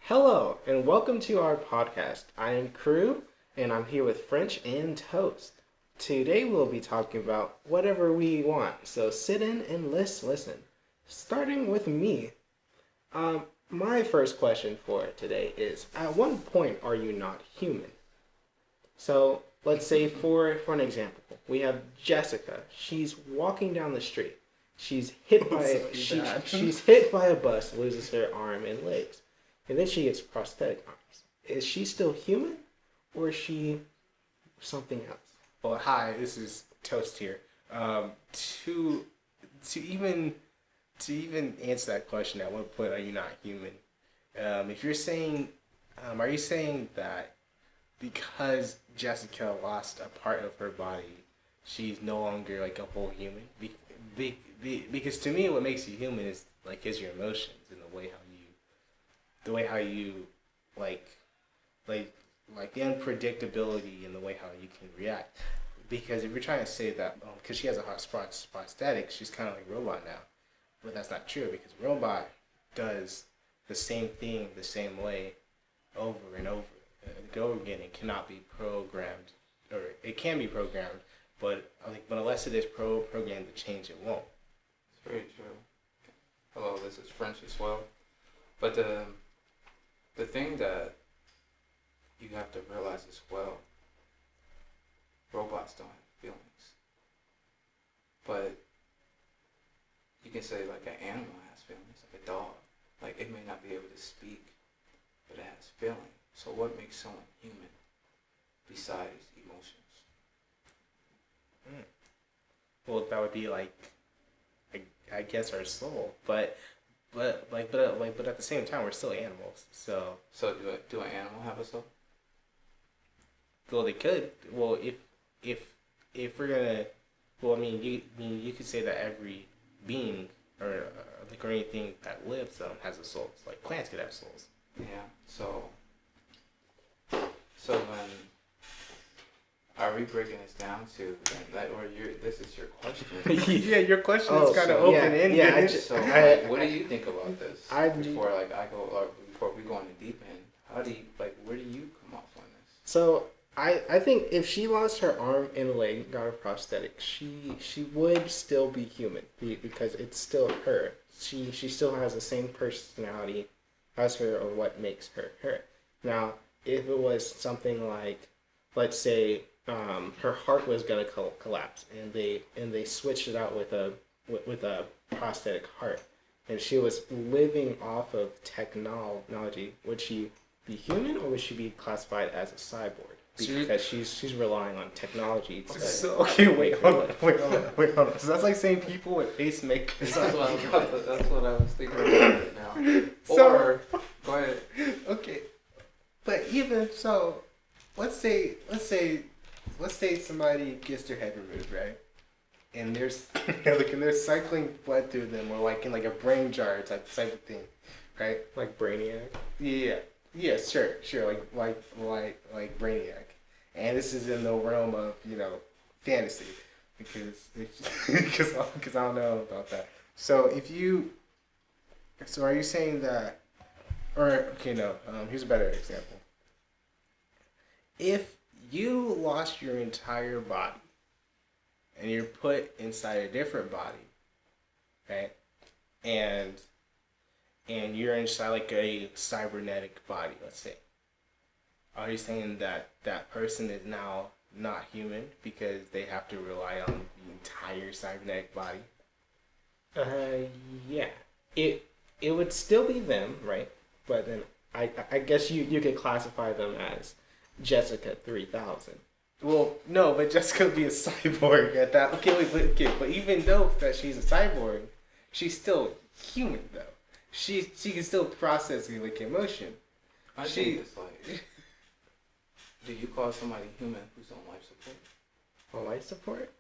Hello, and welcome to our podcast. I am Krew, and I'm here with French and Toast. Today we'll be talking about whatever we want, so sit in and listen. Starting with me. My first question for today is, at what point are you not human? So, let's say for an example, we have Jessica. She's walking down the street. She's hit by a bus, loses her arm and legs. And then she gets prosthetic arms. Is she still human, or is she something else? Well, hi, this is Toast here. To even answer that question, at what point are you not human? If you're saying, are you saying that because Jessica lost a part of her body, she's no longer like a whole human? Because to me, what makes you human is your emotions and the way how you like the unpredictability in the way how you can react. Because if you're trying to say that because she has a prosthetic, she's kind of like a robot now, but that's not true because a robot does the same thing the same way over and over again. It cannot be programmed, or it can be programmed, but unless it is programmed to change, it won't. It's very true. Hello, this is French as well. But the thing that you have to realize as well, robots don't have feelings. But you can say like an animal has feelings, like a dog. Like it may not be able to speak, but it has feeling. So what makes someone human besides emotions? Well, that would be I guess our soul, but at the same time we're still animals. So do an animal have a soul? Well, they could. Well, if we're gonna, well, you could say that every being or anything that lives has a soul. So, like plants could have souls. Yeah. So when are we breaking this down to that, or this is your question? Yeah, your question is kind of open-ended. Yeah, what do you think about this? Before we go on the deep end, how do you where do you come off on this? So I think if she lost her arm and leg, got a prosthetic, she would still be human because it's still her. She still has the same personality as her, or what makes her her. Now, if it was something like, let's say, her heart was gonna collapse, and they switched it out with a prosthetic heart, and she was living off of technology, would she be human, or would she be classified as a cyborg? Because she's relying on technology. Wait, hold on. So that's like saying people with pacemakers. That's what I was thinking about right now. Or go ahead. Okay, but even so, let's say somebody gets their head removed, right? And there's and they're cycling blood through them, or like in like a brain jar type of thing, right? Like Brainiac. Yeah, sure, like Brainiac. And this is in the realm of fantasy, because I don't know about that. So are you saying that, or okay, no, here's a better example. If you lost your entire body and you're put inside a different body, right? And you're inside like a cybernetic body, let's say. Are you saying that that person is now not human because they have to rely on the entire cybernetic body? Yeah. It would still be them, right? But then I guess you could classify them as Jessica 3000. Well, no, but Jessica would be a cyborg at that. Okay, but even though that she's a cyborg, she's still human though. She can still process like emotion. I think it's like, do you call somebody human who's on life support? On life support?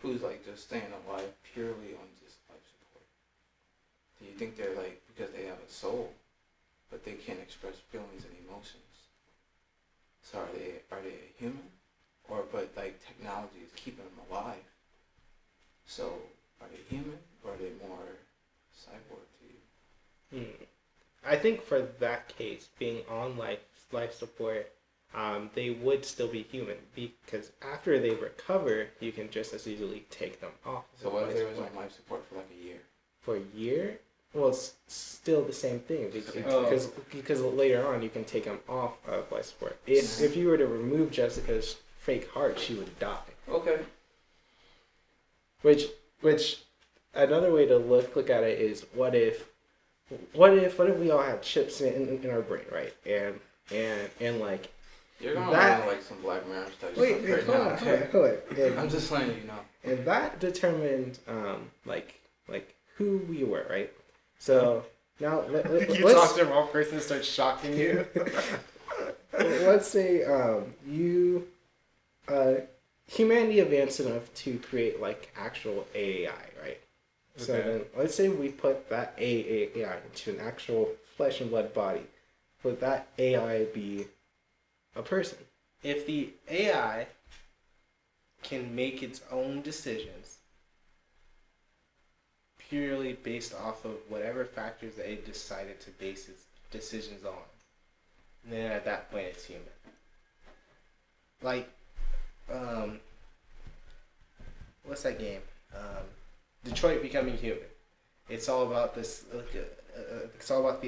Who's like just staying alive purely on just life support? Do you think they're like, because they have a soul, but they can't express feelings and emotions? So are they a human? But technology is keeping them alive. So are they human, or are they more cyborg to you? I think for that case, being on life support, they would still be human because after they recover, you can just as easily take them off. So what if they was on life support for like a year? For a year? Well, it's still the same thing because later on you can take them off of life support. If you were to remove Jessica's fake heart, she would die. Okay. Which another way to look at it is what if we all have chips in our brain, right? And like you're gonna that, like some Black Mirror stuff wait, hold on. And, I'm just letting you know. And that determined like who we were, right? So now you talk to the wrong person and start shocking you. Let's say you humanity advanced enough to create like actual AI, right? Okay. So then let's say we put that AI into an actual flesh and blood body. Would that AI be a person? If the AI can make its own decisions purely based off of whatever factors that it decided to base its decisions on, then at that point it's human. Like, what's that game? Detroit Becoming Human. It's all about this. It's all about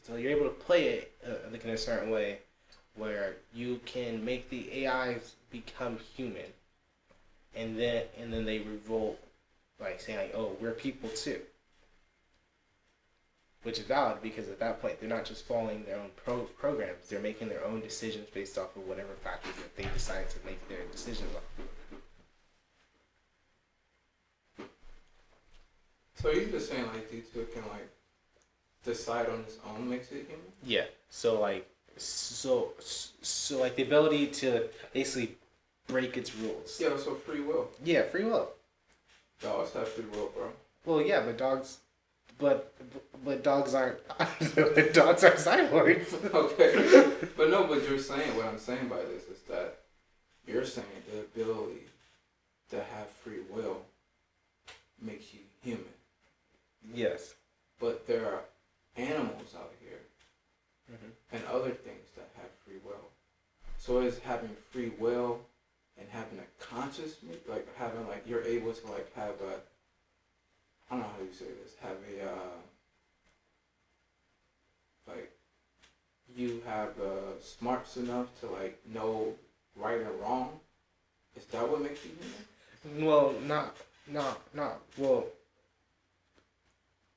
so you're able to play it like in a certain way, where you can make the AIs become human, and then they revolt, like saying like, "Oh, we're people too," which is valid because at that point they're not just following their own programs; they're making their own decisions based off of whatever factors that they decide to make their decisions on. So are you just saying like D2 can like decide on its own makes it human? Yeah. So like the ability to basically break its rules. Yeah. So free will. Yeah, free will. Dogs have free will, bro. Well, yeah, but dogs aren't dogs are cyborgs. Okay. But you're saying what I'm saying by this is that you're saying the ability to have free will makes you human. Yes. But there are animals out here and other things that have free will. So is having free will and having a consciousness, like having like you're able to like have a, I don't know how you say this, have a like you have smarts enough to like know right or wrong. Is that what makes you human? Well, not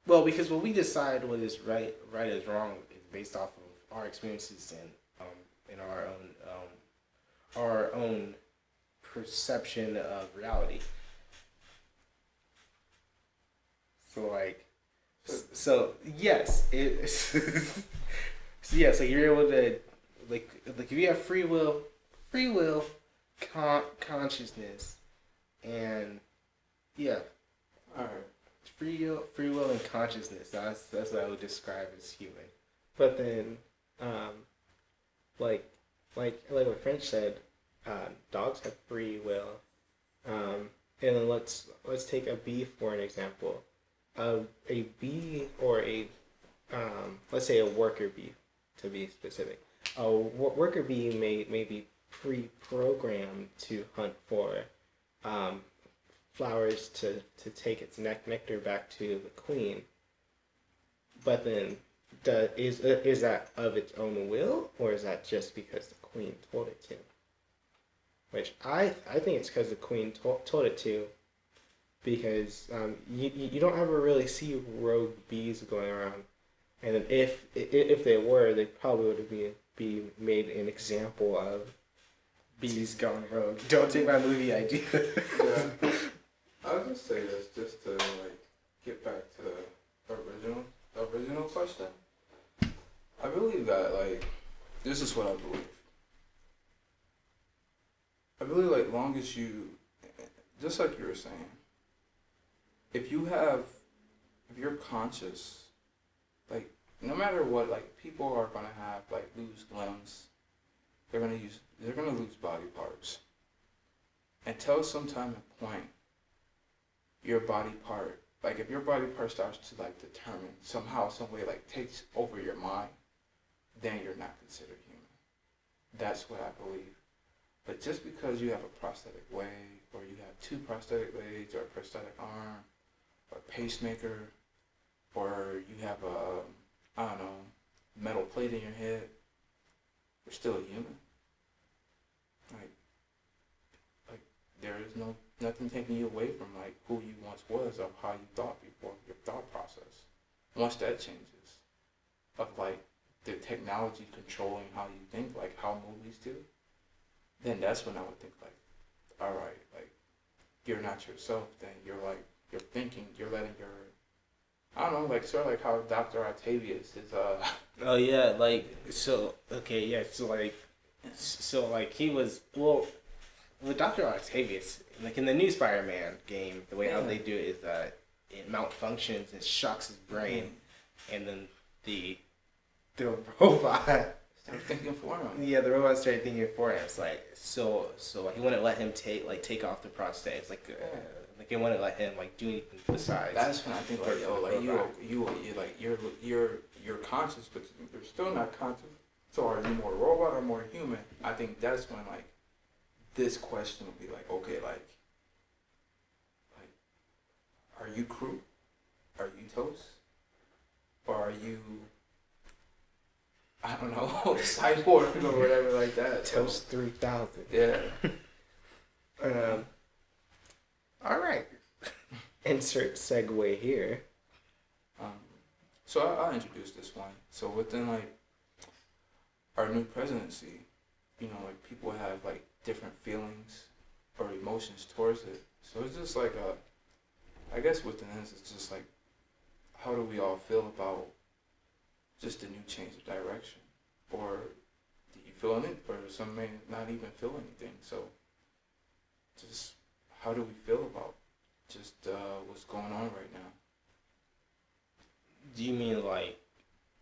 well, because what we decide what is right is wrong is based off of our experiences and in our own perception of reality. So like, so yes, so yes, like you're able to like if you have free will, consciousness, and yeah. All right. Free will and consciousness. That's what I would describe as human. But then, like what Frinch said, dogs have free will. And then let's take a bee for an example. A bee or let's say a worker bee, to be specific. A worker bee may be pre-programmed to hunt for flowers to take its nectar back to the queen, but then is that of its own will, or is that just because the queen told it to? Which I think it's because the queen told it to, because you don't ever really see rogue bees going around, and then if they were, they probably would be made an example of. Bees gone rogue. Don't take my movie idea. Yeah. I'll just say this, just to like get back to the original question. I believe that like this is what I believe. I believe like long as you, just like you were saying, if you're conscious, like no matter what, like people are gonna have like lose limbs, they're gonna lose body parts. Until some time and point, your body part like if your body part starts to like determine somehow, some way, like takes over your mind, then you're not considered human. That's what I believe. But just because you have a prosthetic leg, or you have two prosthetic legs, or a prosthetic arm, or a pacemaker, or you have a, I don't know, metal plate in your head, you're still a human. Like there is nothing taking you away from like who you once was, or how you thought before, your thought process. Once that changes, of like the technology controlling how you think, like how movies do, then that's when I would think like, all right, like you're not yourself. Then you're thinking, you're letting your, I don't know, like sort of like how Dr. Octavius is. Oh yeah, like so. Okay, yeah. So like he was with Dr. Octavius, like in the new Spider-Man game, the way how they do it is that it malfunctions and shocks his brain, and then the robot. Start thinking for him. Yeah, the robot started thinking for him. It's like so he wouldn't let him take off the prosthetics. Like he wouldn't let him like do anything besides. That's when I think like yo, like you like you're conscious, but you're still not conscious. So are you more robot or more human? I think that's when like this question would be like, okay, like are you Krew? Are you Toast? Or are you, I don't know, Cyborg or whatever like that. Toast 3000. Yeah. All right. Insert segue here. So I'll introduce this one. So within like our new presidency, you know, like people have like different feelings or emotions towards it. So it's just like I guess within this, it's just like, how do we all feel about just a new change of direction? Or do you feel it? Or some may not even feel anything. So just how do we feel about just what's going on right now? Do you mean like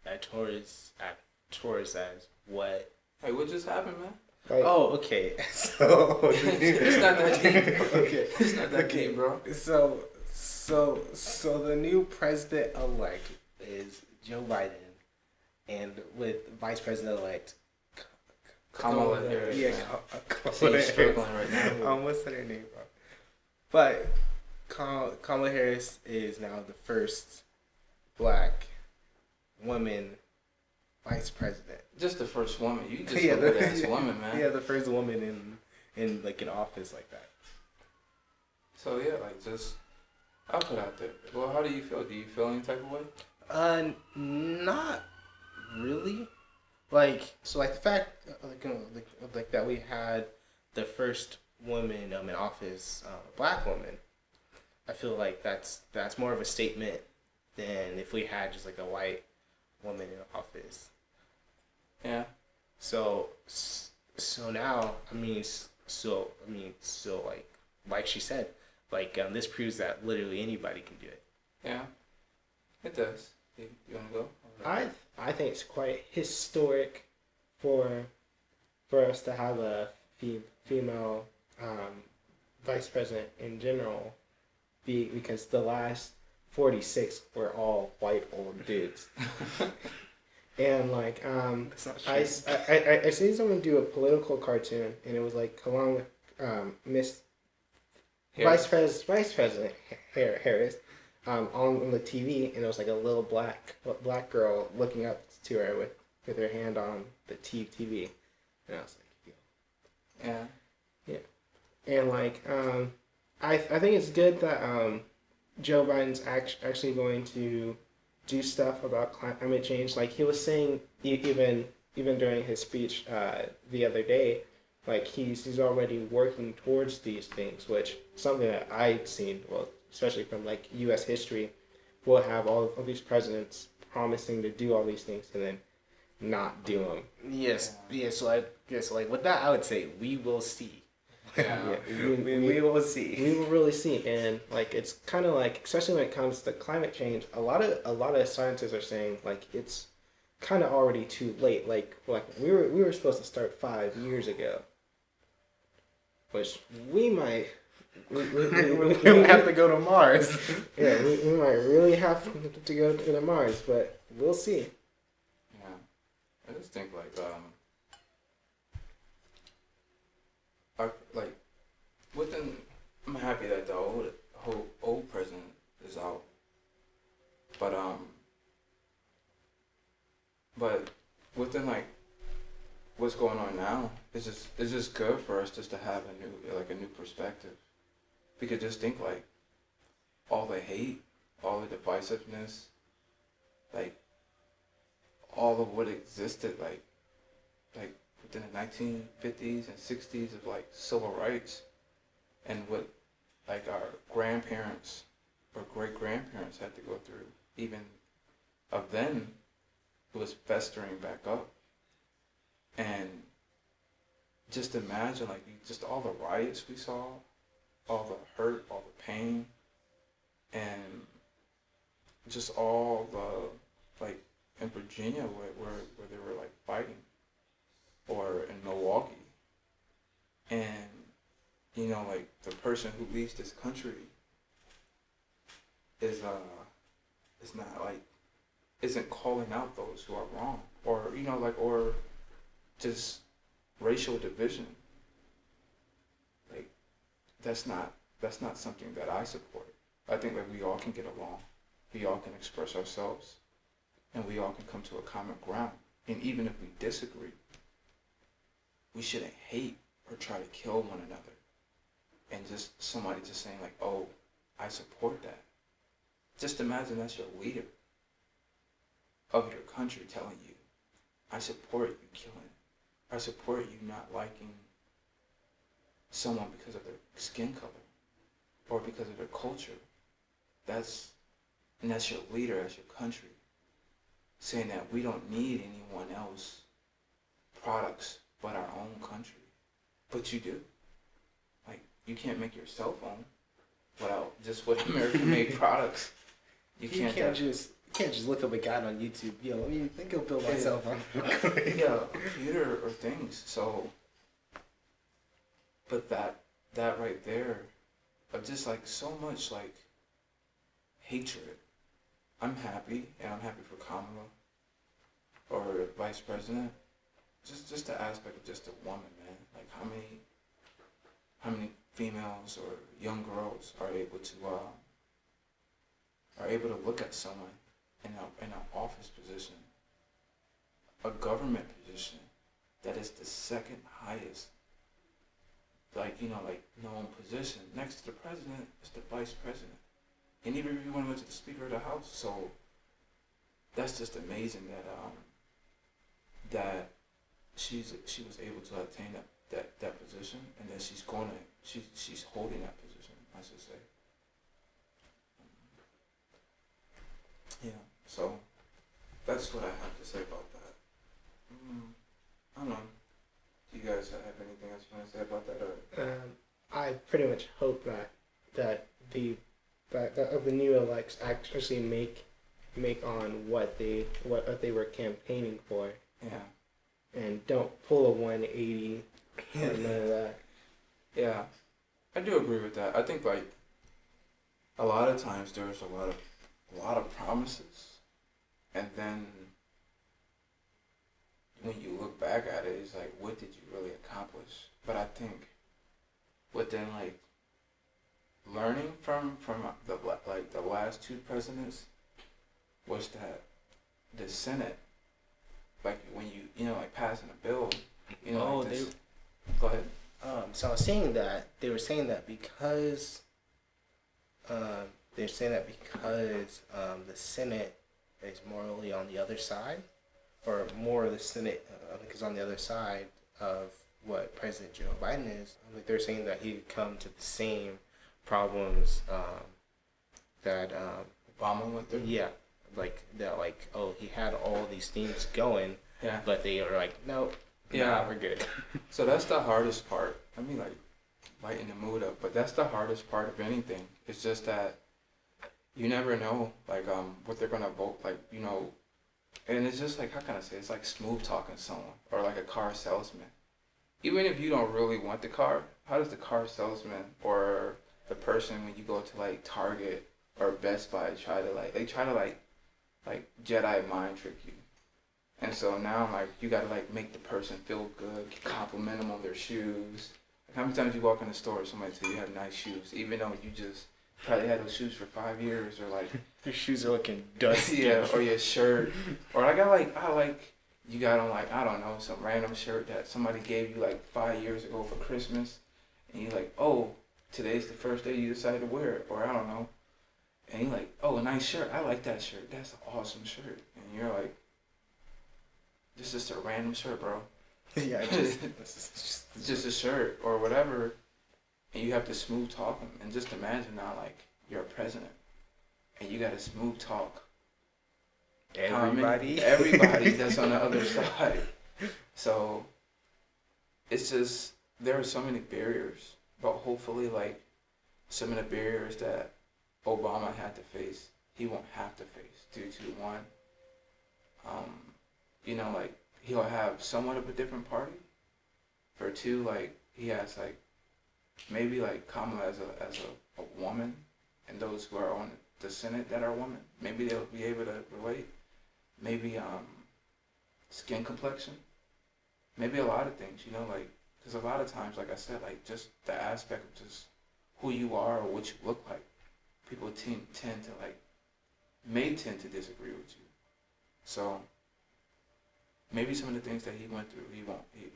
at tours as what? Hey, what just happened, man? Like, Oh, okay. So It's not that deep. Okay. It's not that deep, bro. So the new president-elect is Joe Biden, and with Vice President-elect Kamala Harris. Yeah, Kamala Harris. Struggling right now. What's her name, bro? But Kamala Harris is now the first Black woman vice president. Just the first woman. You just Yeah, look at this woman, man. Yeah, the first woman in like an office like that. So yeah, like just I'll put out there. Well, how do you feel? Do you feel any type of way? Not really. Like so, like the fact, like that we had the first woman in office, Black woman. I feel like that's more of a statement than if we had just like a white woman in office. Yeah. So now, like she said, like this proves that literally anybody can do it. Yeah. It does. You wanna go? I think it's quite historic for us to have a female vice president in general, because the last 46 were all white old dudes. And like That's not true. I seen someone do a political cartoon, and it was like along with Miss Vice President Harris on the TV, and it was like a little black girl looking up to her with her hand on the TV, and I was like, yeah. And like I think it's good that Joe Biden's actually going to do stuff about climate change. Like he was saying, even during his speech the other day, like he's already working towards these things, which something that I've seen, well, especially from like U.S. history, we'll have all of these presidents promising to do all these things and then not do them. Yes. So like with that, I would say we will see. Yeah. We will see. We will really see, and like it's kind of like, especially when it comes to climate change, a lot of scientists are saying like it's kind of already too late. Like we were supposed to start 5 years ago, which we might We don't have to go to Mars. Yeah, we might really have to go to Mars, but we'll see. Yeah, I just think like within, I'm happy that the old president is out, but within like what's going on now, it's just good for us just to have a new perspective. Because just think like all the hate, all the divisiveness, like all of what existed like within the 1950s and 60s of like civil rights, and what like our grandparents or great grandparents had to go through, even of then, it was festering back up. And just imagine like just all the riots we saw, all the hurt, all the pain, and just all the like in Virginia where they were like fighting, or in Milwaukee, and like the person who leads this country is not like isn't calling out those who are wrong, or or just racial division. Like that's not something that I support. I think that we all can get along, we all can express ourselves, and we all can come to a common ground. And even if we disagree, we shouldn't hate or try to kill one another. And just somebody just saying like, oh, I support that. Just imagine that's your leader of your country telling you, I support you killing. I support you not liking someone because of their skin color or because of their culture. That's your leader, that's your country, saying that we don't need anyone else products but our own country. But you do. Like, you can't make your cell phone without just with American-made products. You can't just look up a guide on YouTube. Yo, let me think I'll build my cell phone. Yeah, computer or things. So, but that right there, of just like so much like hatred. I'm happy, and I'm happy for Kamala or Vice President. Just the aspect of just a woman, man. Like how many females or young girls are able to look at someone in an office position, a government position that is the second highest, like known position. Next to the president is the vice president, and even if you want to go to the speaker of the house. So that's just amazing that she was able to attain that position, and that she's holding that position, I should say. Yeah. So that's what I have to say about that. I don't know. Do you guys have anything else you want to say about that? Or? I pretty much hope that the new elects actually make on what they were campaigning for. Yeah. And don't pull a 180 or none of that. Yeah, I do agree with that. I think like a lot of times there's a lot of promises, and then when you look back at it, it's like, what did you really accomplish? But I think within like learning from the last two presidents was that the Senate, like when you like passing a bill, like this. Go ahead. So I was saying that they were saying that because the Senate is morally on the other side, or more of the Senate is on the other side of what President Joe Biden is. Like they're saying that he'd come to the same problems that Obama went through. Yeah, like that. Like, oh, he had all these things going. Yeah. But they are like, nope. Yeah, nah, we're good. So that's the hardest part. I mean, like, lighten the mood up, but that's the hardest part of anything. It's just that you never know, like, what they're gonna vote, like, and it's just like, how can I say? It's like smooth talking someone, or like a car salesman. Even if you don't really want the car, how does the car salesman or the person when you go to like Target or Best Buy try to like Jedi mind trick you. And so now like you gotta like make the person feel good, compliment them on their shoes. Like, how many times you walk in the store and somebody tell you have nice shoes, even though you just probably had those shoes for 5 years, or like Your shoes are looking dusty. yeah, or your shirt, or like I like you got on like I don't know some random shirt that somebody gave you like 5 years ago for Christmas, and you like, oh, today's the first day you decided to wear it, or I don't know, and you like, oh, a nice shirt, I like that shirt, that's an awesome shirt, and you're like, this is just a random shirt, bro. Yeah, It's just a shirt or whatever, and you have to smooth talk them, and just imagine now like you're a president, and you got to smooth talk everybody that's on the other side. So it's just there are so many barriers, but hopefully like some of the barriers that Obama had to face, he won't have to face due to one, like he'll have somewhat of a different party. For two, like he has like maybe like Kamala as a woman, and those who are on the Senate that are women, maybe they'll be able to relate. Maybe skin complexion, maybe a lot of things, like, because a lot of times, like I said, like just the aspect of just who you are or what you look like, people tend to like, may tend to disagree with you. So maybe some of the things that he went through,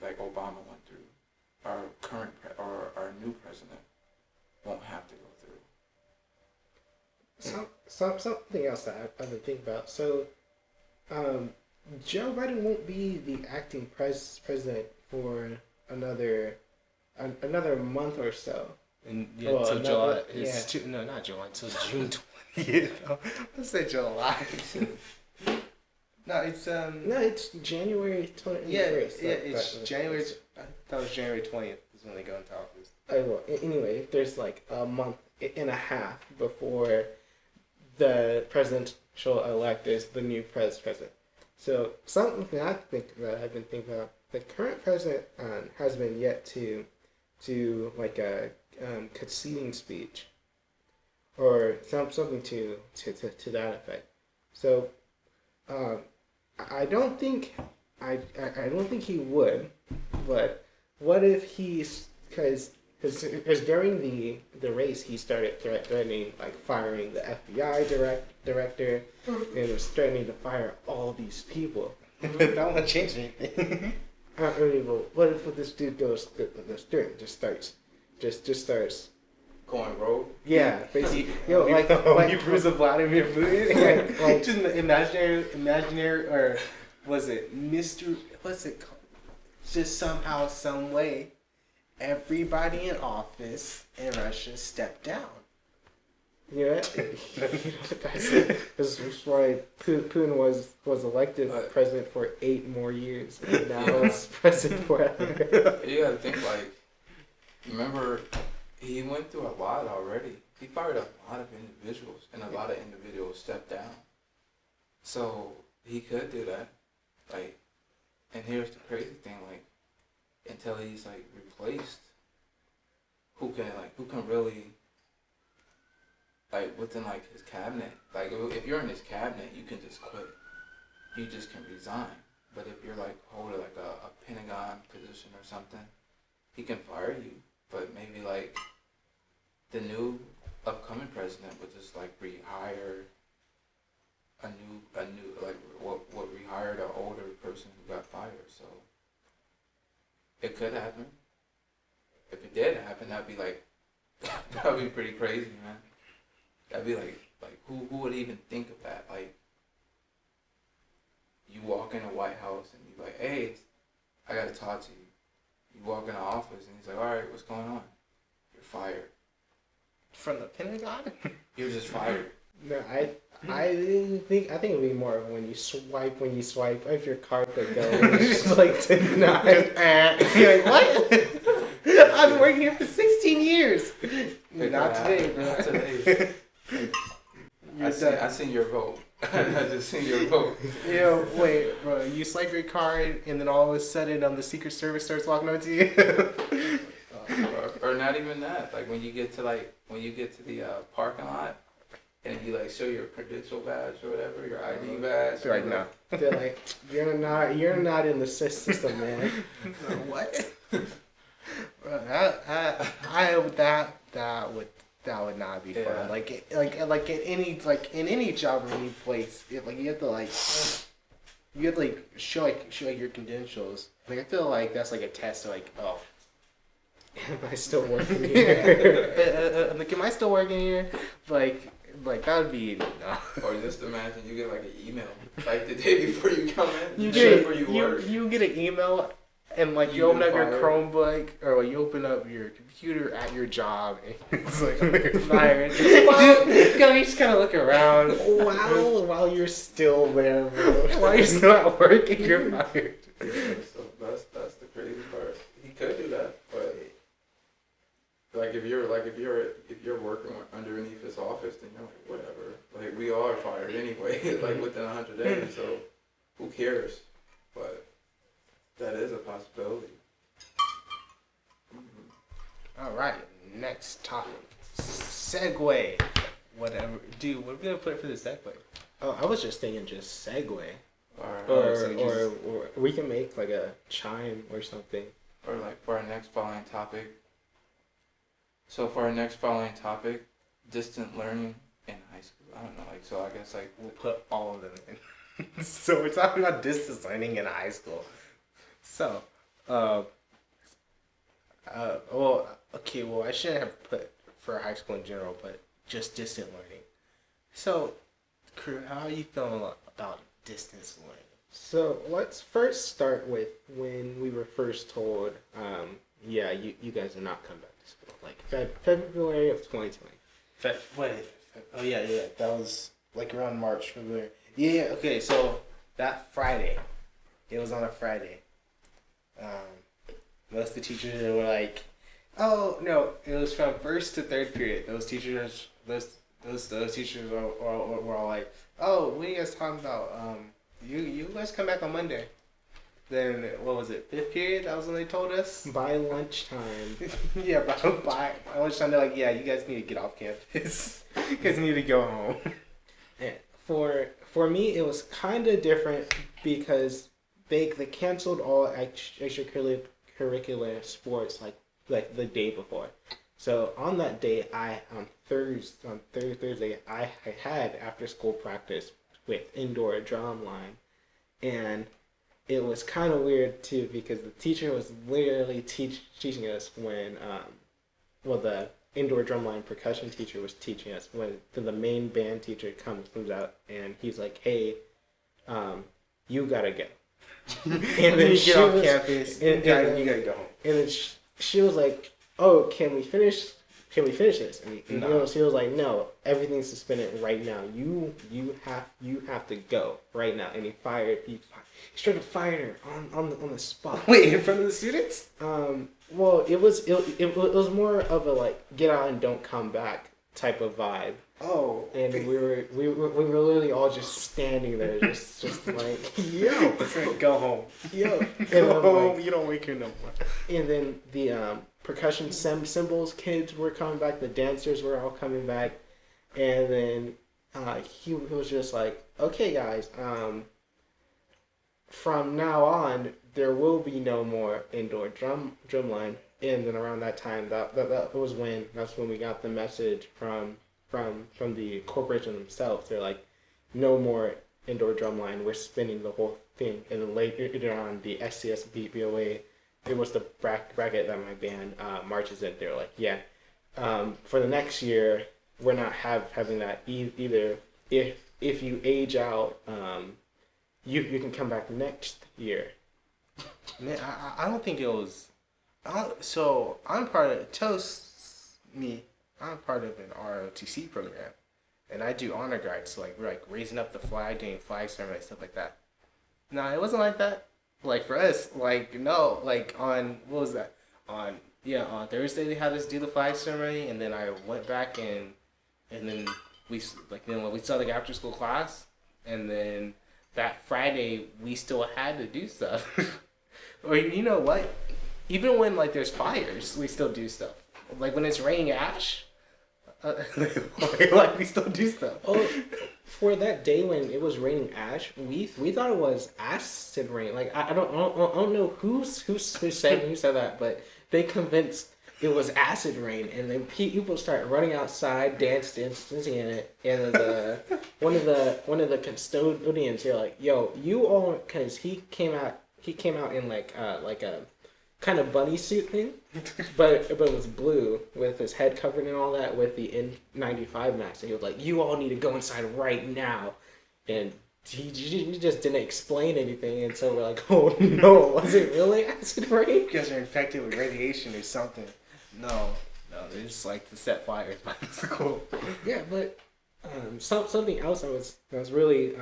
like Obama went through, our current or our new president won't have to go through. Something else that I've been thinking about. So, Joe Biden won't be the acting president for another month or so. And until July. Not July. Until June 20th. Let's say July. No, it's it's January 20th. It's January. I thought it was January 20th is when they go into office. Well, anyway, there's like a month and a half before the presidential-elect is the new president. So something that I've been thinking about, the current president has been yet to like a conceding speech or something to that effect. So I don't think he would, but what if he's because during the race he started threatening like firing the FBI director and was threatening to fire all these people. That won't change anything. I mean, well, what if this dude goes through just starts Going rogue? Yeah, basically. Like Mr. Vladimir Putin, like just imaginary, or was it Mr. What's it called? Just somehow, some way, everybody in office in Russia stepped down. Yeah, this is why Putin was elected president for 8 more years, and now he's president forever. You gotta think like, remember, he went through a lot already. He fired a lot of individuals, and a lot of individuals stepped down. So he could do that, like, and here's the crazy thing, like, until he's like replaced, who can really, like, within like his cabinet, like if you're in his cabinet, you can just quit, you just can resign. But if you're like holding like a Pentagon position or something, he can fire you. But maybe like the new upcoming president would just like rehire a new like what rehired an older person who got fired. So it could happen. If it did happen, that'd be pretty crazy, man. That'd be like who would even think of that? Like, you walk in the White House and you like, hey, I gotta talk to you. You walk in the office and he's like, all right, what's going on? You're fired. From the Pentagon? You're just fired. No, I think it'd be more of when you swipe if your card could go. It's just like deny. You're like, what? I've been working here for 16 years. Not today, bro. Not today. I seen your vote. I just seen your vote. Wait, bro. You swipe your card, and then all of a sudden, the Secret Service starts walking over to you. Or now not even that. Like when you get to the parking lot, and you like show your credential badge or whatever, your ID badge. Right now. They're like, you're not in the system, man. What? That would not be fun. Yeah. Like in any job or any place, like you have to show your credentials. Like I feel like that's like a test. Like, oh, am I still working here? like am I still working here? Like that would be no. Or just imagine you get like an email like the day before you come in. You get an email. And like you open up your Chromebook or like you open up your computer at your job and it's like you're fired. You just kind of look around while you're still there, bro. While you're still at work and you're fired. Yeah, so that's the crazy part. He could do that, but like if you're working underneath his office, then you're like whatever. Like we are fired anyway, like within 100 days. So who cares? But that is a possibility. Mm-hmm. All right, next topic. Segway. Whatever. Dude, what are we going to put for the segue? Oh, I was just thinking just segue. Or Or we can make like a chime or something. Or like for our next following topic. So for our next following topic, distant learning in high school. I don't know, like so I guess like we'll put all of them in. So we're talking about distance learning in high school. So, well, I shouldn't have put for high school in general, but just distant learning. So, Krew, how are you feeling about distance learning? So let's first start with when we were first told, yeah, you guys are not coming back to school, like February of 2020. Oh yeah, that was like around March, February. Yeah, okay, so that Friday, it was on a Friday. Most of the teachers were like, "Oh no!" It was from first to third period. Those teachers were all like, "Oh, what are you guys talking about? You guys come back on Monday." Then what was it? Fifth period? That was when they told us. By lunchtime. Yeah, by lunchtime they're like, "Yeah, you guys need to get off campus. You guys need to go home." Yeah. For me, it was kind of different because they canceled all extracurricular sports like the day before. So on that day, on Thursday, I had after school practice with indoor drum line, and it was kind of weird too because the teacher was literally teaching us when the indoor drumline percussion teacher was teaching us when the main band teacher comes out and he's like, "Hey, you gotta go." And then you get off campus. You gotta go home. And then she was like, "Oh, can we finish this?" And he was like, "No, everything's suspended right now. You have to go right now." And he straight up fired her on the spot. Wait, in front of the students? Well, it was more of a like get out and don't come back type of vibe. Oh, and we were literally all just standing there, just like, yo, go home, yo, go home. Like, you don't wake here no more. And then the percussion cymbals kids were coming back. The dancers were all coming back, and then he was just like, "Okay, guys, from now on, there will be no more indoor drumline." And then around that time, that's when we got the message from the corporation themselves. They're like, "No more indoor drumline. We're spinning the whole thing." And then later on, the SCS BOA, it was the bracket that my band marches in. They're like, "Yeah, for the next year, we're not having that either. If you age out, you can come back next year." Man, I don't think it was. So I'm part of I'm part of an ROTC program, and I do honor guards. So we're raising up the flag, doing flag ceremony, stuff like that. No, it wasn't like that. Like for us, no, on what was that? On Thursday they had us do the flag ceremony, and then I went back and then we saw the after school class, and then that Friday we still had to do stuff. Or you know what? Even when there's fires, we still do stuff. Like when it's raining ash, like we still do stuff. Oh, for that day when it was raining ash, we thought it was acid rain. Like I don't know who said that, but they convinced it was acid rain, and then people start running outside, dancing in it, and one of the custodians, they're like, "Yo, you all," because he came out in like a kind of bunny suit thing, but it was blue with his head covered and all that with the N95 mask, and he was like, "You all need to go inside right now," and he just didn't explain anything, and so we're like, "Oh no, was it really acid rain?" You guys are infected with radiation or something. No, they just like to set fires by the school. Yeah, but something else that was really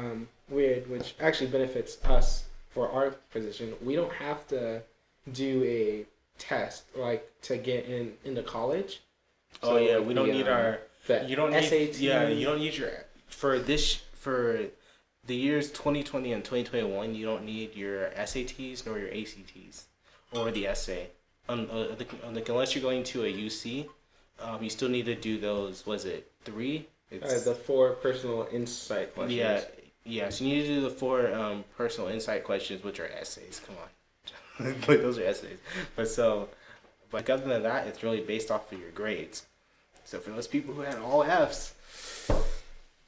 weird, which actually benefits us for our position. We don't have to do a test like to get into college. So, oh yeah, we don't need our. You don't SAT. need. Yeah, you don't need your for the years 2020 and 2021. You don't need your SATs nor your ACTs or the essay. Unless you're going to a UC, you still need to do those. Was it 3? The 4 personal insight questions. Yeah. So you need to do the 4 personal insight questions, which are essays. Come on, but those are essays. But other than that, it's really based off of your grades. So for those people who had all Fs,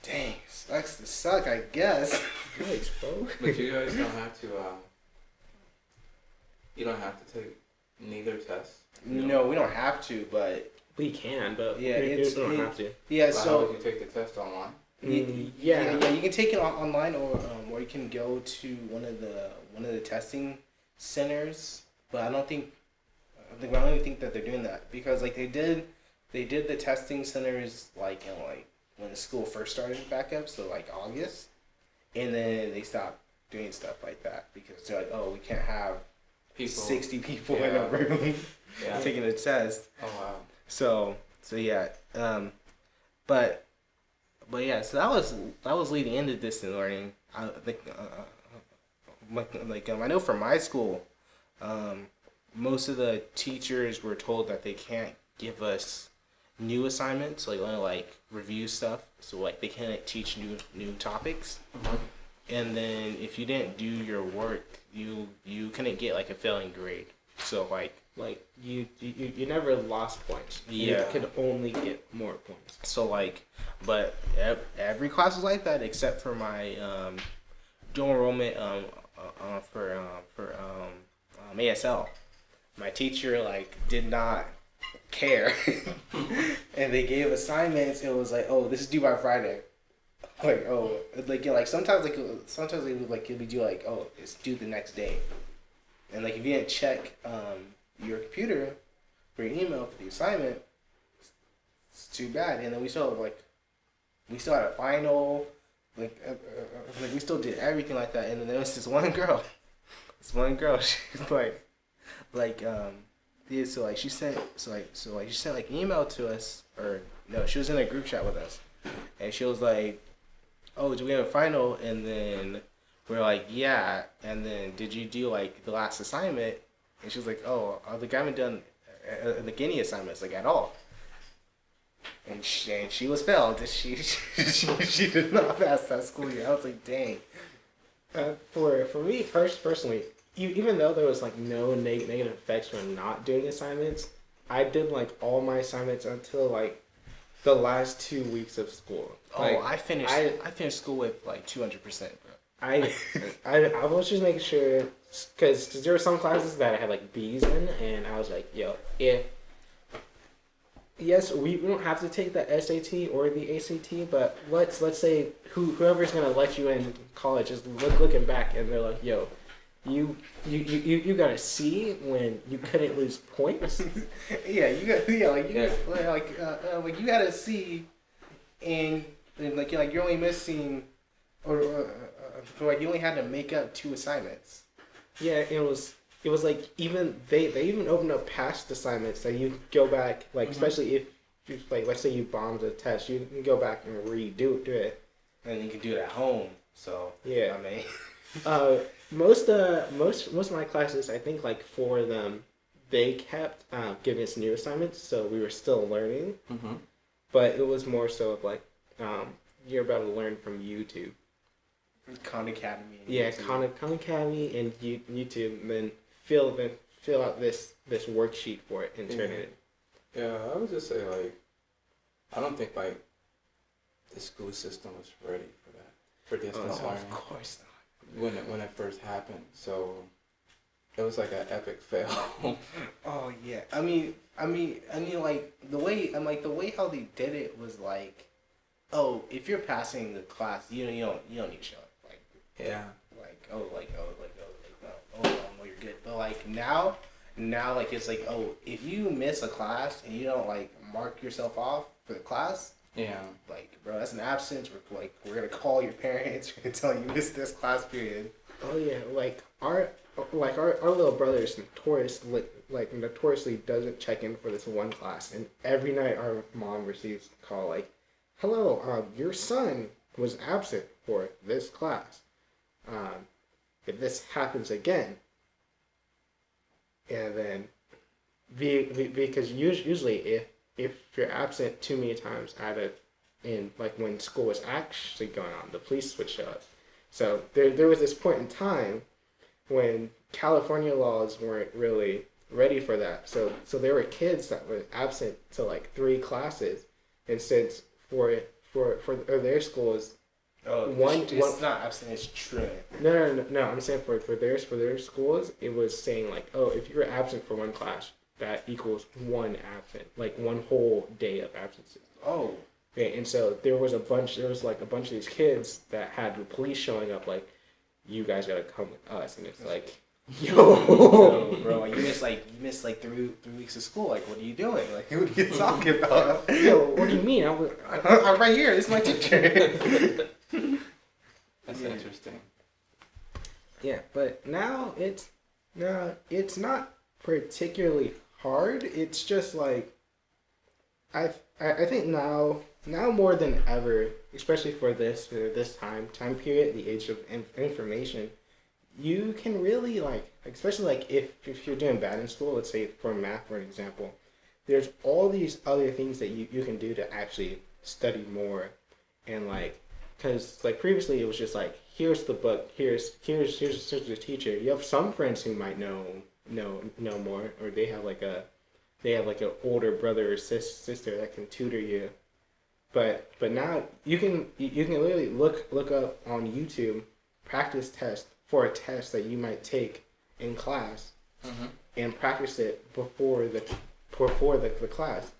dang, sucks to suck, I guess. Yikes, bro. But you guys don't have to. You don't have to take neither test. No, we don't have to, but we can. But yeah, we don't have to. Yeah, but so how would you take the test online? Yeah, you can take it online, or you can go to one of the testing centers. But I don't even think that they're doing that, because like they did the testing centers like in like when the school first started back up, so like August, and then they stopped doing stuff like that because they're like, oh, we can't have 60 people in a room taking a test. Oh wow. So yeah, but yeah, so that was leading into distant learning. I think I know for my school, most of the teachers were told that they can't give us new assignments, like only like review stuff. So like they can't teach new topics. Mm-hmm. And then if you didn't do your work, you couldn't get like a failing grade. So like you never lost points. Yeah. You could only get more points. So like, but every class was like that except for my dual enrollment for ASL. My teacher like did not care, and they gave assignments. It was like, oh, this is due by Friday. Like, oh, like sometimes they would like it'd be due like, oh, it's due the next day, and like if you didn't check your computer for your email for the assignment, it's too bad. And then we still had a final, like we still did everything like that. And then there was this one girl, she was she sent like an email to us, or no, she was in a group chat with us, and she was like, oh, do we have a final? And then we're like, yeah. And then did you do like the last assignment? And she was like, oh, I haven't done like any assignments like at all. And she was failed. She did not pass that school year. I was like, dang. For me personally, even though there was like no negative effects from not doing assignments, I did like all my assignments until like the last 2 weeks of school. Like, I finished school with like 200%, bro. I was just making sure, because there were some classes that I had like B's in, and I was like, yo, yes, we don't have to take the SAT or the ACT, but let's say whoever's gonna let you in college is looking back, and they're like, yo, you got a C when you couldn't lose points. You had a C, and like you're only missing, or like you only had to make up 2 assignments. Yeah, it was like even they even opened up past assignments that you go back, like, mm-hmm. Especially if you, like, let's say you bombed a test, you can go back and redo it, and you can do it at home. So yeah, I mean, most of my classes, I think like 4 of them, they kept giving us new assignments, so we were still learning. Mm-hmm. But it was more so of like you're about to learn from YouTube. Khan Academy. Yeah, Khan Academy and YouTube, and then fill out this worksheet for it and turn it in. Yeah, I would just say like, I don't think like the school system was ready for that, for distance learning. Of course not. When it first happened, so it was like an epic fail. Oh yeah, I mean, like the way how they did it was like, oh, if you're passing the class, you don't need to show up. Yeah. Oh, you're good. But like now like it's like, oh, if you miss a class and you don't like mark yourself off for the class, yeah, like bro, that's an absence. We're gonna call your parents. We're gonna tell you missed this class period. Oh yeah, like our little brother is notoriously doesn't check in for this one class, and every night our mom receives a call like, "Hello, your son was absent for this class. If this happens again," and then because usually if you're absent too many times in like when school was actually going on, the police would show up. So there was this point in time when California laws weren't really ready for that. So there were kids that were absent to like 3 classes, and since for their schools. Oh, it's not absent, it's truant. No. I'm saying for their schools, it was saying like, oh, if you're absent for one class, that equals 1 absent, like 1 whole day of absences. Oh. Okay, and so there was a bunch of these kids that had the police showing up like, you guys gotta come with us, and it's like, yo, so, bro, you missed 3 weeks of school. Like, what are you doing? Like, what are you talking about? Yo, what do you mean? I'm right here. This is my teacher. That's interesting. Yeah, but now it's not particularly hard. It's just like I think now more than ever, especially for this time period, the age of information, you can really like, especially like if you're doing bad in school, let's say for math for an example, there's all these other things that you can do to actually study more, and like, because like previously it was just like, here's the book, here's the teacher. You have some friends who might know more, or they have like an older brother or sister that can tutor you. But now you can literally look up on YouTube practice test for a test that you might take in class, and practice it before the class,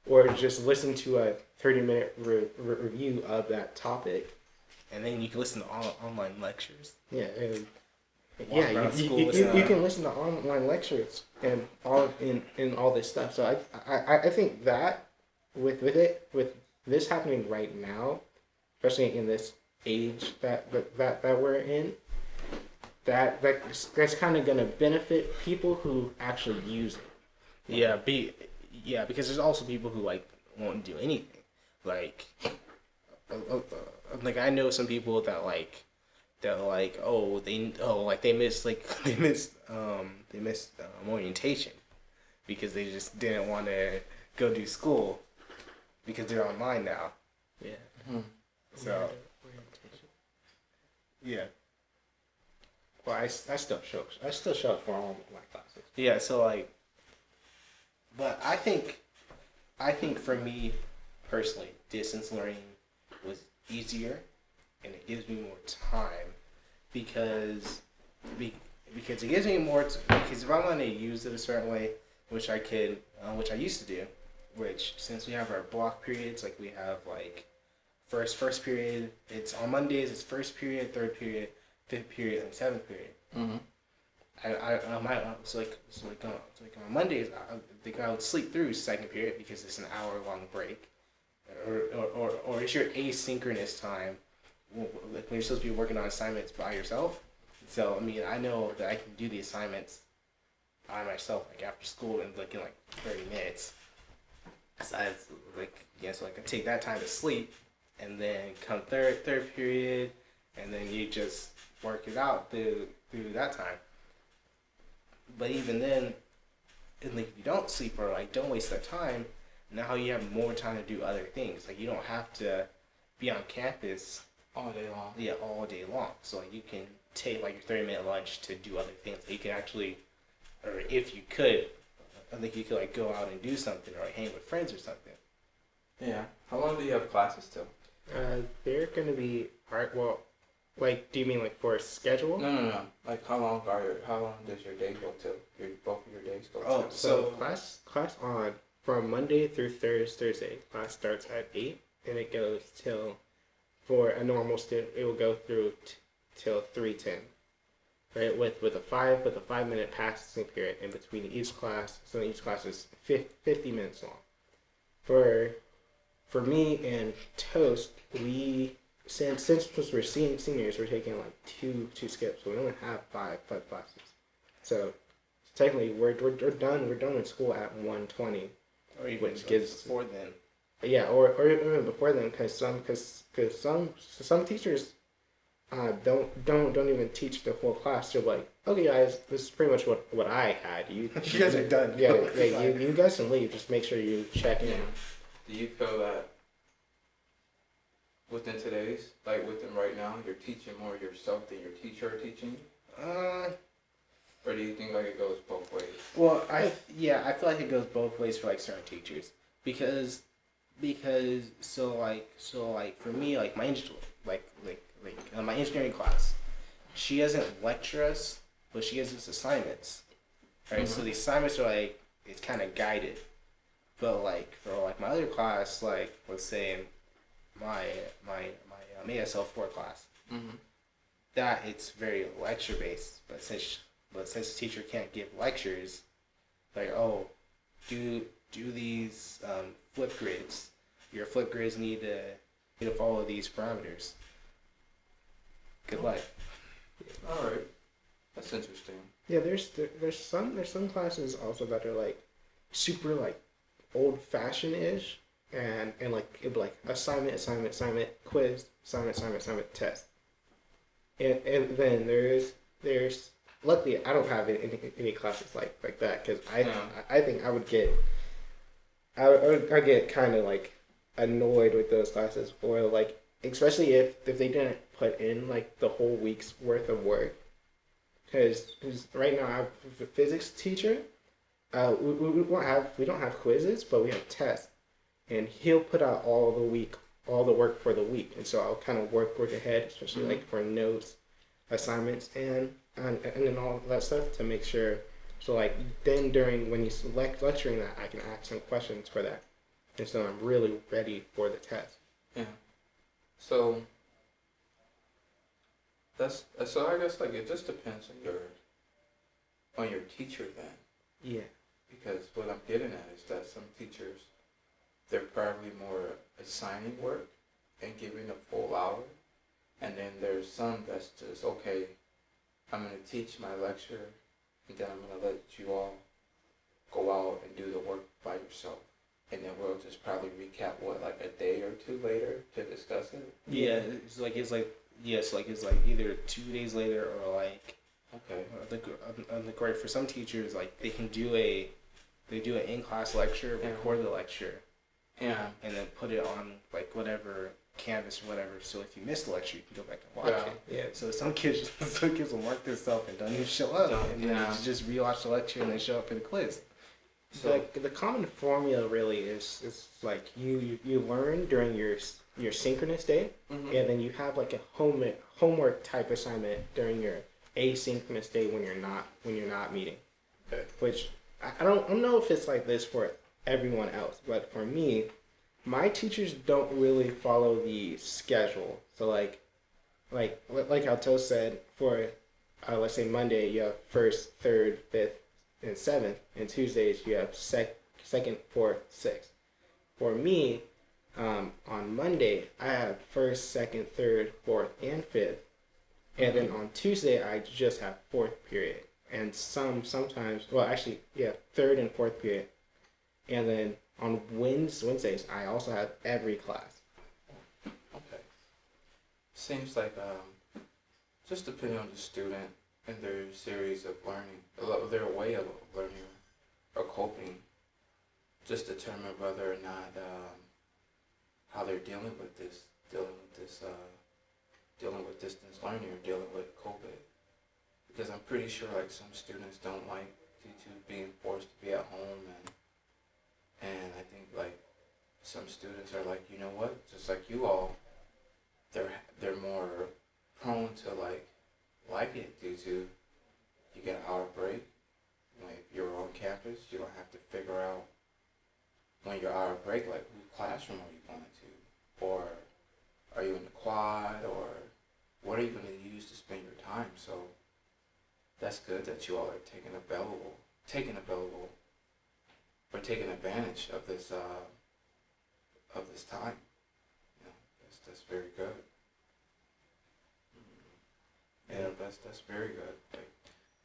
or just listen to a 30-minute review of that topic, and then you can listen to online lectures. Yeah, and you can listen to online lectures and all in all this stuff. So I think that with this happening right now, especially in this age that we're in, that's kind of gonna benefit people who actually use it. Because there's also people who like won't do anything. Like I know some people that they missed orientation because they just didn't want to go do school because they're online now. Yeah. So. Yeah. Well, I still show up for all of my classes. Yeah. So like, but I think for me personally, distance learning was easier, and it gives me more time because it gives me more because if I want to use it a certain way, which I used to do, which since we have our block periods, like we have like first period, it's on Mondays, it's first period, third period, fifth period, and seventh period. Mm-hmm. On Mondays, I think I would sleep through second period because it's an hour-long break, or it's your asynchronous time when you're supposed to be working on assignments by yourself. So I mean, I know that I can do the assignments by myself, like after school, in like 30 minutes. So I can take that time to sleep, and then come third period, and then you just work it out through that time. But even then, and like if you don't sleep or like don't waste that time, now you have more time to do other things. Like you don't have to be on campus All day long. all day long. So like you can take like your 30-minute lunch to do other things. You can actually, or if you could, I think you could like go out and do something or like hang with friends or something. Yeah. How long do you have classes till? They're gonna be well. Like, do you mean like for a schedule? No. Like how long does your day go till? Both of your days go Oh, till? So class on from Monday through Thursday. Class starts at 8 and it goes till, for a normal student, it will go through till 3:10. Right, with a 5-minute passing period in between each class. So each class is 50 minutes long. For me and Toast, since we're seniors, we're taking like two skips, so we only have five classes. So technically, we're done. We're done with school at 1:20, Or even which gives before then. yeah, or even before then, because some teachers don't even teach the whole class. They're like, okay, guys, this is pretty much what I had. You guys are done. Yeah, you guys can leave. Just make sure you check in. Do you feel that within today's, like within right now, you're teaching more yourself than your teacher are teaching you? Or do you think like it goes both ways? Well, I feel like it goes both ways for like certain teachers because so like for me like my my engineering class, she doesn't lecture us, but she gives us assignments, right? Mm-hmm. So the assignments are like it's kind of guided, but like for like my other class, like let's say my ASL4 class, mm-hmm. that it's very lecture based, but since the teacher can't give lectures, like do these flip grids. Your flip grids need to follow these parameters. Good luck. All right, that's interesting. Yeah, there's some classes also that are like super like old fashioned ish, and like it'd be like assignment, quiz, assignment, test, and then there's luckily I don't have any classes like that because I think I would get kind of like annoyed with those classes, or like especially if they didn't put in like the whole week's worth of work, because right now I have a physics teacher. We don't have quizzes, but we have tests, and he'll put out all the work for the week, and so I'll kind of work ahead, especially mm-hmm. like for notes, assignments, and then all that stuff to make sure. So like then during when he's lecturing that, I can ask some questions for that, and so I'm really ready for the test. Yeah. So I guess like it just depends on your teacher then. Yeah. Because what I'm getting at is that some teachers, they're probably more assigning work and giving a full hour, and then there's some that's just okay. I'm gonna teach my lecture, and then I'm gonna let you all go out and do the work by yourself. And then we'll just probably recap like a day or two later to discuss it. Yeah, it's like either 2 days later or like. Okay. Like for some teachers, like they do an in-class lecture, record the lecture. Yeah. And then put it on like whatever Canvas or whatever. So if you miss the lecture, you can go back and watch it. Yeah. So some kids will mark themselves and don't even show up, and then just rewatch the lecture and then show up for the quiz. So the common formula really is like you learn during your synchronous day, mm-hmm. and then you have like a homework type assignment during your asynchronous day when you're not meeting. Okay. Which I don't know if it's like this for everyone else, but for me, my teachers don't really follow the schedule. So like how Toast said, for let's say Monday you have first, third, fifth, and seventh, and Tuesdays you have second, fourth, sixth. For me, on Monday I have first, second, third, fourth, and fifth, and then on Tuesday I just have fourth period, and sometimes third and fourth period, and then on Wednesdays I also have every class. Okay. Seems like just depending on the student and their series of learning, their way of learning, or coping just determine whether or not how they're dealing with distance learning or dealing with COVID. Because I'm pretty sure like some students don't like due to being forced to be at home, and I think like some students are like, you know what, just like you all, they're more prone to like it due to you get an hour break. Like if you're on campus, you don't have to figure out when your hour break, like whose classroom are you going to, or are you in the quad, or what are you going to use to spend your time? So that's good that you all are taking advantage of this time. You know, that's very good. Yeah, that's very good. Like,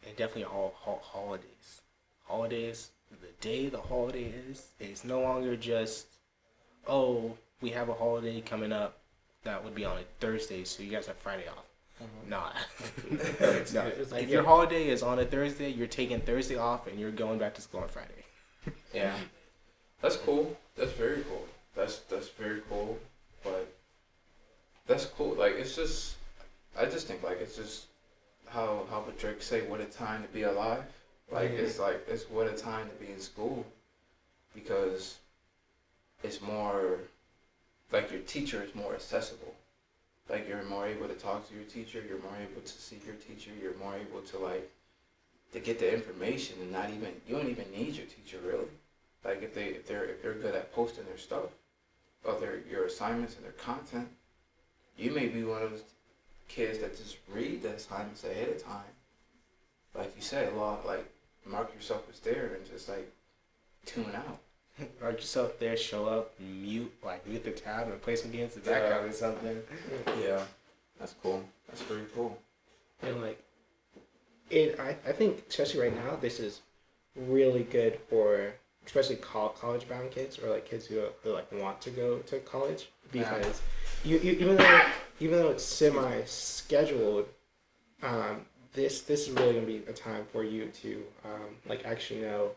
and definitely holidays. Holidays, the day the holiday is no longer just, oh, we have a holiday coming up that would be on a Thursday, so you guys have Friday off. Nah. No. It's like if your holiday is on a Thursday, you're taking Thursday off and you're going back to school on Friday. Yeah. That's cool. That's very cool. That's very cool. But that's cool. Like it's just I just think like it's just how would Drake say, what a time to be alive? Like it's what a time to be in school, because it's more like your teacher is more accessible. Like you're more able to talk to your teacher, you're more able to see your teacher, you're more able to to get the information, and you don't even need your teacher really. Like if they're good at posting their stuff, or your assignments and their content, you may be one of those kids that just read the assignments ahead of time. Like you said, mark yourself as there and just tune out. Mark yourself there, show up, mute the tab and play some games in the background or something. Yeah, that's cool. That's very cool. And I think especially right now, this is really good for especially college-bound kids, or kids who want to go to college, because even though it's semi-scheduled, this is really gonna be a time for you to actually know,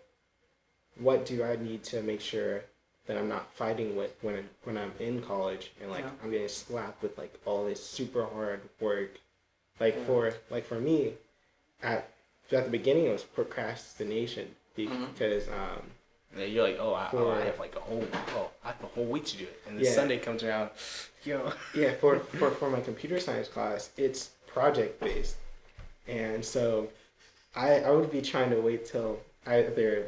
what do I need to make sure that I'm not fighting with when I'm in college, and I'm getting slapped with all this super hard work. For me, at the beginning it was procrastination, because yeah, you're like, I have I have a whole week to do it, and then Sunday comes around, for my computer science class, it's project based, and so I would be trying to wait till either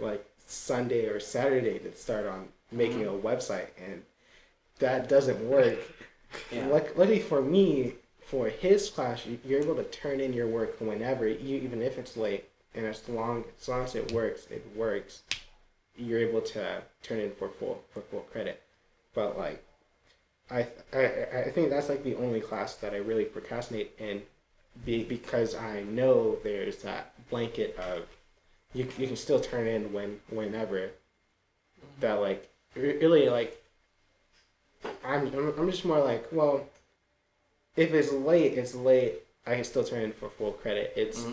Sunday or Saturday to start on making a website, and that doesn't work. Luckily for me, for his class, you're able to turn in your work whenever, even if it's late, and as long as it works, you're able to turn in for full credit. But I think that's the only class that I really procrastinate in, because I know there's that blanket of you can still turn in whenever. That really I'm just more well, if it's late, it's late. I can still turn in for full credit. It's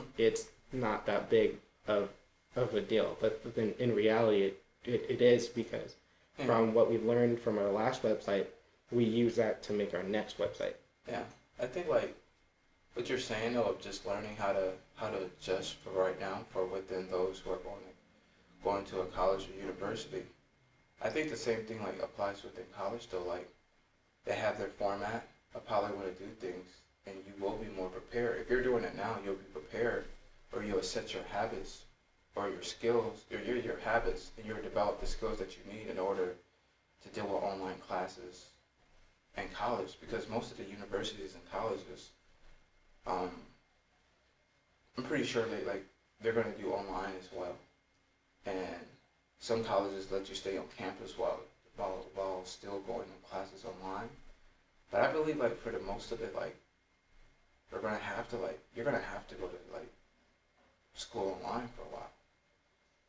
not that big of a deal. But then in reality, it is, because from what we've learned from our last website, we use that to make our next website. Yeah, I think what you're saying though, of just learning how to adjust for right now for within those who are going to a college or university. I think the same thing applies within college though. They have their format of how they want to do things, and you will be more prepared. If you're doing it now, you'll be prepared, or you'll set your habits or your skills, or your habits, and you'll develop the skills that you need in order to deal with online classes in college. Because most of the universities and colleges, I'm pretty sure they're going to do online as well, and some colleges let you stay on campus while still going to classes online. But I believe for the most of it, you're gonna have to go to school online for a while,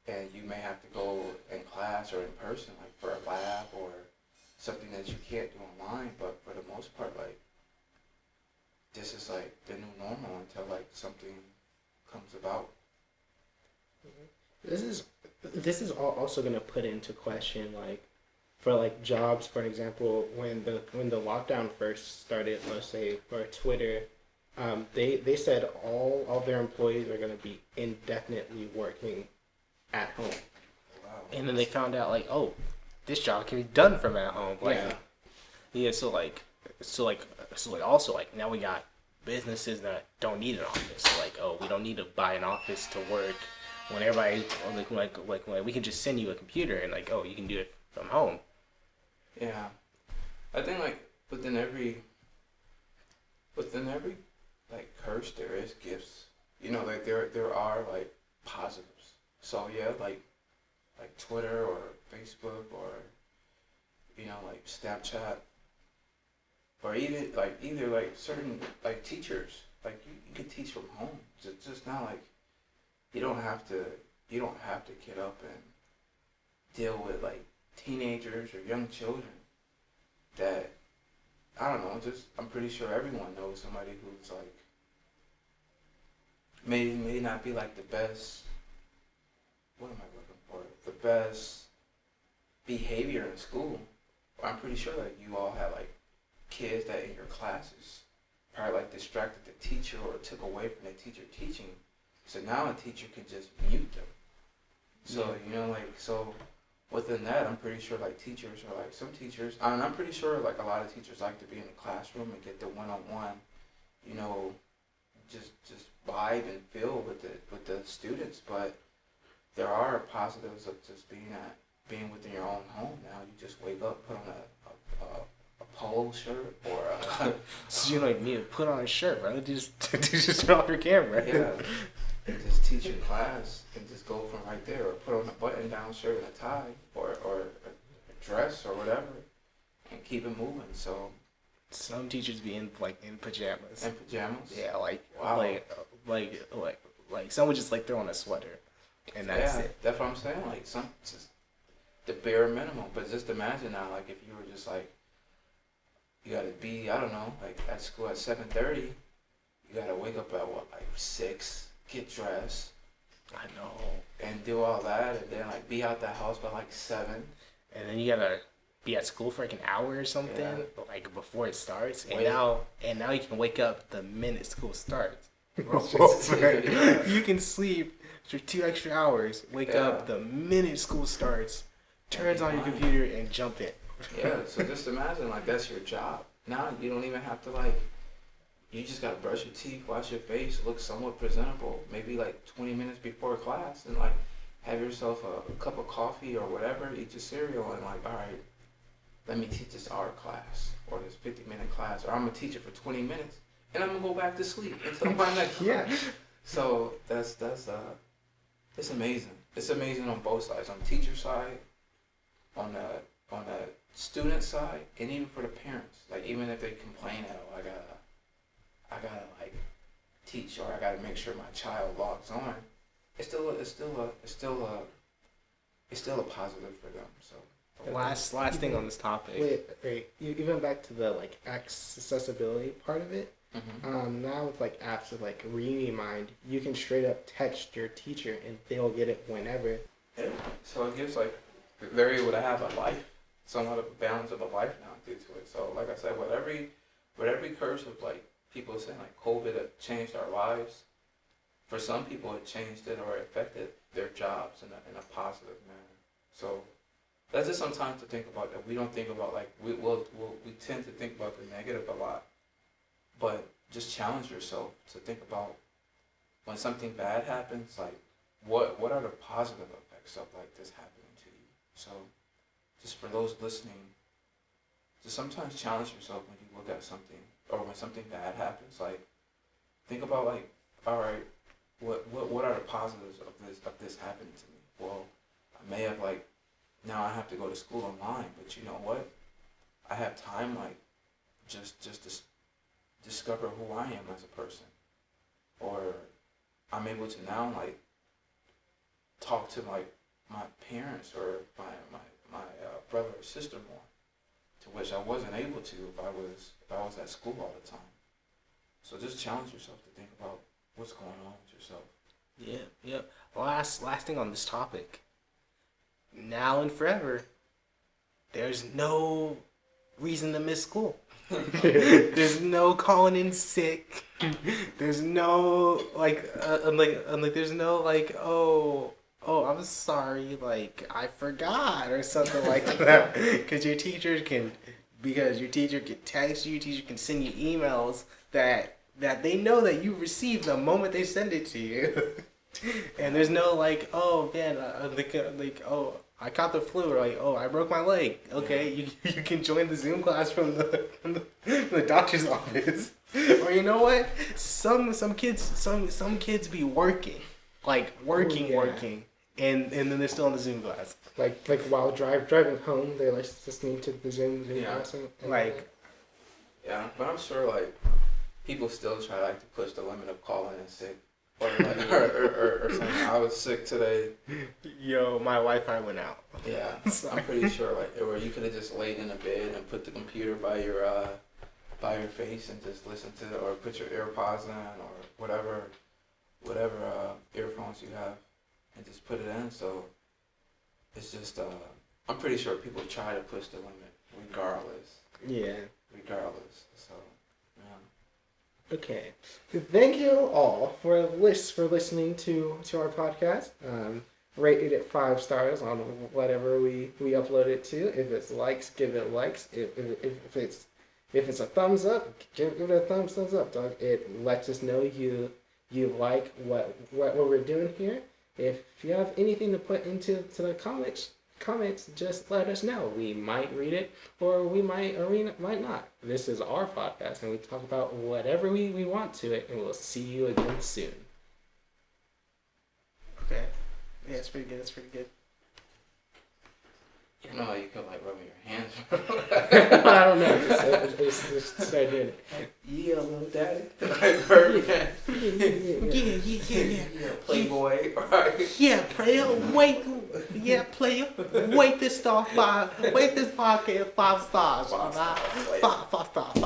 and you may have to go in class or in person for a lab or something that you can't do online. But for the most part, this is the new normal until something comes about. This is this is also going to put into question like for like jobs, for example, when the lockdown first started, let's say for Twitter, they said all of their employees are going to be indefinitely working at home. Wow. And then they found out like, oh, this job can be done from at home. Like, Yeah. yeah. So also like now we got businesses that don't need an office. So like, oh, we don't need to buy an office to work. When everybody like we can just send you a computer and like, oh, you can do it from home. Yeah, I think like within every like curse there is gifts. You know, like there are like positives. So yeah, like Twitter or Facebook or you know like Snapchat or even like either like certain like teachers like you can teach from home. Just not like you don't have to get up and deal with like teenagers or young children that I don't know, just I'm pretty sure everyone knows somebody who's like may not be like the best, what am I looking for? The best behavior in school. I'm pretty sure like you all had like kids that in your classes probably like distracted the teacher or took away from the teacher teaching. So now a teacher can just mute them. So you know like so within that, I'm pretty sure like teachers are like some teachers. And I'm pretty sure like a lot of teachers like to be in the classroom and get the one-on-one, you know, just vibe and feel with the students. But there are positives of just being within your own home. Now you just wake up, put on a polo shirt or So you like need to put on a shirt, bro. Just turn off your camera. yeah. And just teach in class and just go from right there, or put on a button-down shirt and a tie, or a dress or whatever, and keep it moving. So Some teachers be in pajamas. and pajamas. Yeah, Wow. like some would just like throw on a sweater, and that's yeah, it. that's what I'm saying. Like some just the bare minimum. But just imagine now, like if you were just like you gotta be, I don't know, like at school at 7:30, you gotta wake up at what like 6. Get dressed I know. and do all that, and then like be out the house by like 7. And then you gotta be at school for like an hour or something, Yeah. like before it starts. And Wait. now you can wake up the minute school starts. Yeah. You can sleep for 2 extra hours, wake Yeah. up the minute school starts, turns on your Fine. computer, and jump in. Yeah, so just imagine like that's your job. Now you don't even have to like. You just gotta brush your teeth, wash your face, look somewhat presentable. Maybe like 20 minutes before class, and like have yourself a cup of coffee or whatever. Eat your cereal, and like, all right, let me teach this art class or this 50-minute class, or I'm gonna teach it for 20 minutes, and I'm gonna go back to sleep until my next class. So that's it's amazing. It's amazing on both sides, on the teacher side, on the student side, and even for the parents. Like even if they complain at, oh, I gotta like teach, or I gotta make sure my child logs on. It's still a positive for them. So Last thing on this topic. Wait. Even back to the like accessibility part of it. Now with like apps with like Remind, you can straight up text your teacher and they'll get it whenever. yeah. So it gives like they're able to have a life, somewhat of a balance of a life now due to it. So like I said, with every curse of like people saying like COVID had changed our lives, for some people it changed it or affected their jobs in a positive manner. So that's just sometimes to think about, that we don't think about. Like we tend to think about the negative a lot, but just challenge yourself to think about when something bad happens, like what are the positive effects of like this happening to you. So just for those listening, just sometimes challenge yourself when you look at something or when something bad happens. Like think about like, all right, what are the positives of this happening to me? Well, I may have like, now I have to go to school online, but you know what? I have time like just to discover who I am as a person, or I'm able to now like talk to like my parents or my brother or sister more, to which I wasn't able to if I was at school all the time. So just challenge yourself to think about what's going on with yourself. Yeah. Last thing on this topic. now and forever, there's no reason to miss school. There's no calling in sick. There's no there's no I'm sorry, like I forgot or something like that. Because your teacher can text you, your teacher can send you emails that they know that you received the moment they send it to you. And there's no I caught the flu, or I broke my leg. Okay, you can join the Zoom class from the doctor's office. Or you know what? Some kids be working, working, and then they're still in the Zoom class. Like while driving home, they're like listening to the Zoom class. Yeah, but I'm sure like people still try like to push the limit of calling in sick. Or saying I was sick today. Yo, my Wi-Fi went out. Yeah, I'm pretty sure or you could have just laid in a bed and put the computer by your face and just listen to it, or put your AirPods in, or whatever earphones you have, and just put it in. So it's just I'm pretty sure people try to push the limit regardless. Yeah. So. Okay. Thank you all for listening to our podcast. Rate it 5 stars on whatever we upload it to. If it's likes, give it likes. If it's a thumbs up, give it a thumbs up, dog. It lets us know you like what we're doing here. If you have anything to put into the comments, just let us know. We might read it, or we might not. This is our podcast, and we talk about whatever we want to it, and we'll see you again soon. Okay. Yeah, it's pretty good. You know how you feel like rubbing your hands. I don't know. Just start doing it. Yeah, little daddy. Like Birdman. Yeah. Playboy. Right. Yeah, player. Wait this podcast 5 stars. 5 stars.